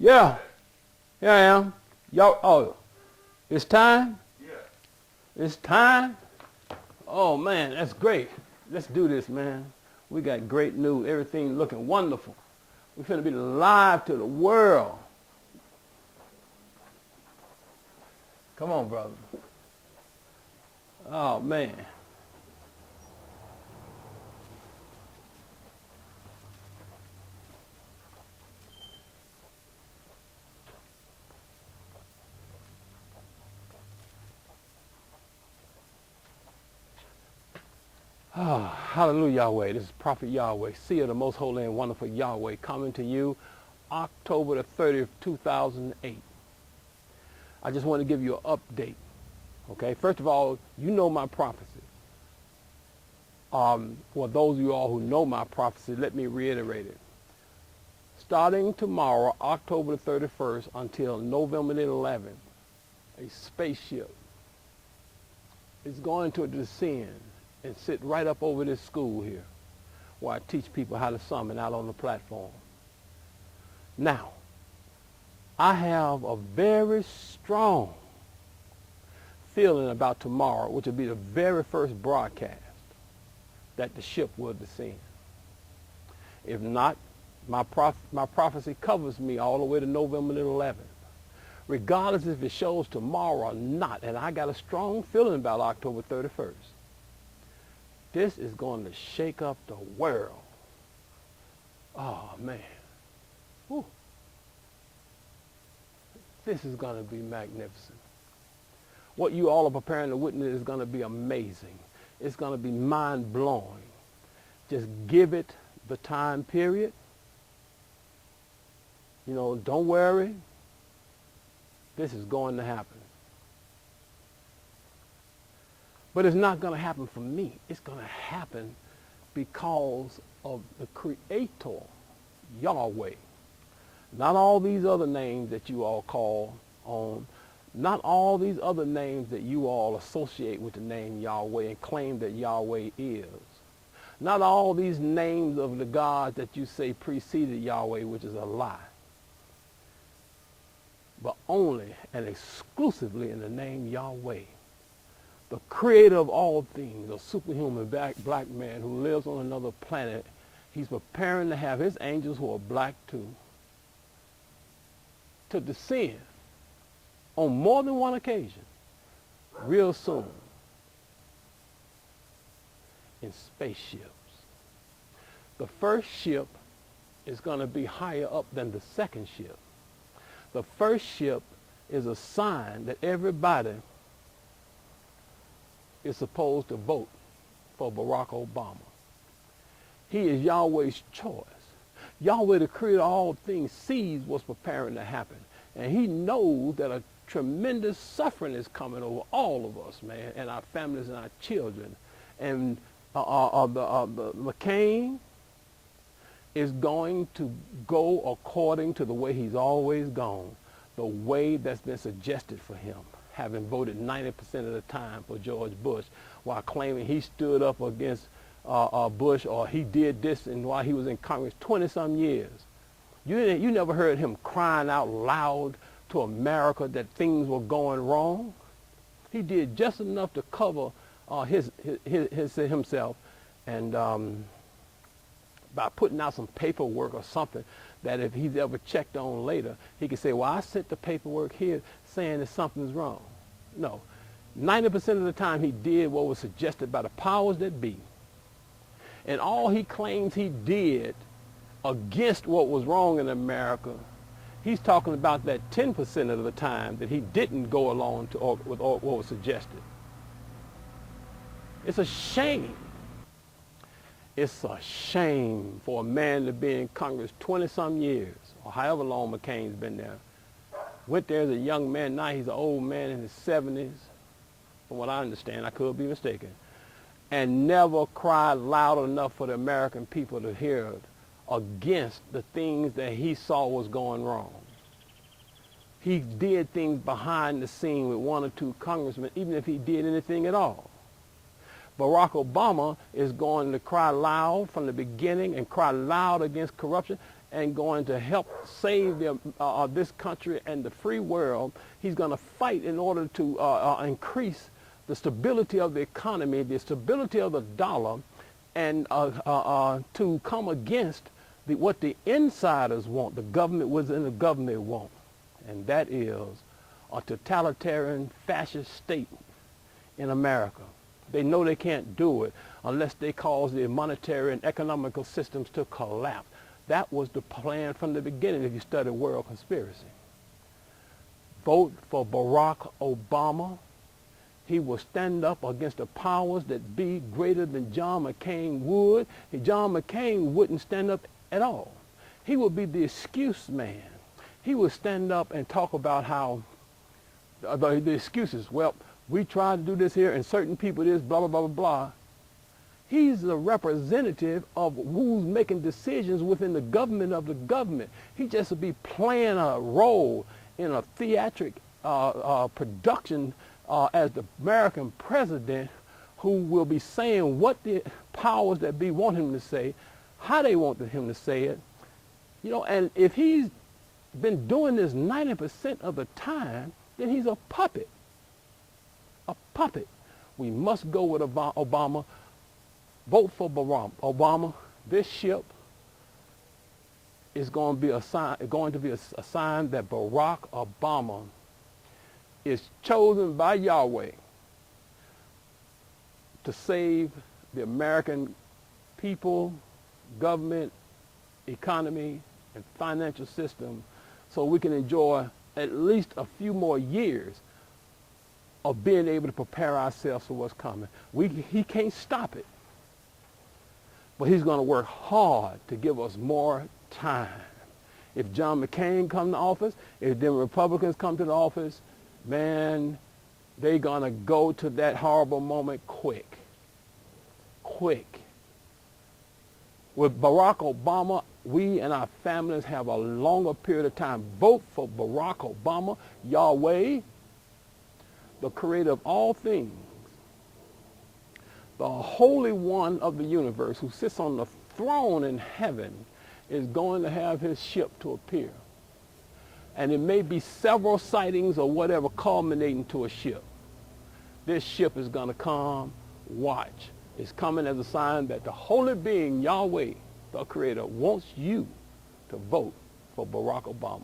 Yeah, here I am. Y'all, oh, it's time? Yeah. It's time? Oh, man, that's great. Let's do this, man. We got great news. Everything looking wonderful. We're finna be live to the world. Come on, brother. Oh, man. Oh, hallelujah, Yahweh. This is Prophet Yahweh, seer of the most holy and wonderful Yahweh, coming to you October the 30th, 2008. I just want to give you an update. Okay, first of all, you know my prophecy. For those of you all who know my prophecy, let me reiterate it. Starting tomorrow, October the 31st, until November the 11th, a spaceship is going to descend and sit right up over this school here, where I teach people how to summon out on the platform. Now, I have a very strong feeling about tomorrow, which will be the very first broadcast that the ship will descend. If not, my prophecy covers me all the way to November the 11th. Regardless if it shows tomorrow or not, and I got a strong feeling about October 31st. This is going to shake up the world. Oh, man. Whew. This is going to be magnificent. What you all are preparing to witness is going to be amazing. It's going to be mind-blowing. Just give it the time period. You know, don't worry. This is going to happen. But it's not going to happen for me. It's going to happen because of the Creator, Yahweh. Not all these other names that you all call on. Not all these other names that you all associate with the name Yahweh and claim that Yahweh is. Not all these names of the gods that you say preceded Yahweh, which is a lie. But only and exclusively in the name Yahweh. The creator of all things, a superhuman black man who lives on another planet. He's preparing to have his angels, who are black too, to descend on more than one occasion real soon in spaceships. The first ship is going to be higher up than the second ship. The first ship is a sign that everybody is supposed to vote for Barack Obama. He is Yahweh's choice. Yahweh, the creator of all things, sees what's preparing to happen. And he knows that a tremendous suffering is coming over all of us, man, and our families and our children. And McCain is going to go according to the way he's always gone, the way that's been suggested for him, having voted 90% of the time for George Bush, while claiming he stood up against Bush, or he did this and while he was in Congress 20-some years. You never heard him crying out loud to America that things were going wrong. He did just enough to cover himself, and by putting out some paperwork or something that if he's ever checked on later, he could say, well, I sent the paperwork here saying that something's wrong. No. 90% of the time he did what was suggested by the powers that be. And all he claims he did against what was wrong in America, he's talking about that 10% of the time that he didn't go along with what was suggested. It's a shame. It's a shame for a man to be in Congress 20-some years, or however long McCain's been there. Went there as a young man, now he's an old man in his 70s, from what I understand. I could be mistaken. And never cried loud enough for the American people to hear against the things that he saw was going wrong. He did things behind the scene with one or two congressmen, even if he did anything at all. Barack Obama is going to cry loud from the beginning and cry loud against corruption, and going to help save this country and the free world. He's going to fight in order to increase the stability of the economy, the stability of the dollar, and to come against what the insiders want, the government within the government want. And that is a totalitarian fascist state in America. They know they can't do it unless they cause the monetary and economical systems to collapse. That was the plan from the beginning if you study world conspiracy. Vote for Barack Obama. He will stand up against the powers that be greater than John McCain would. John McCain wouldn't stand up at all. He would be the excuse man. He would stand up and talk about how the excuses, well, we tried to do this here and certain people this, blah, blah, blah, blah, blah. He's the representative of who's making decisions within the government of the government. He just would be playing a role in a theatric production as the American president, who will be saying what the powers that be want him to say, how they want him to say it. You know, and if he's been doing this 90% of the time, then he's a puppet. A puppet. We must go with Obama. Vote for Barack Obama. This ship is going to be a sign that Barack Obama is chosen by Yahweh to save the American people, government, economy, and financial system, so we can enjoy at least a few more years of being able to prepare ourselves for what's coming. He can't stop it, but he's going to work hard to give us more time. If John McCain comes to office, if the Republicans come to the office, man, they're going to go to that horrible moment quick. Quick. With Barack Obama, we and our families have a longer period of time. Vote for Barack Obama. Yahweh, the creator of all things, the Holy One of the universe, who sits on the throne in heaven, is going to have his ship to appear. And it may be several sightings or whatever culminating to a ship. This ship is going to come. Watch. It's coming as a sign that the holy being, Yahweh, the creator, wants you to vote for Barack Obama.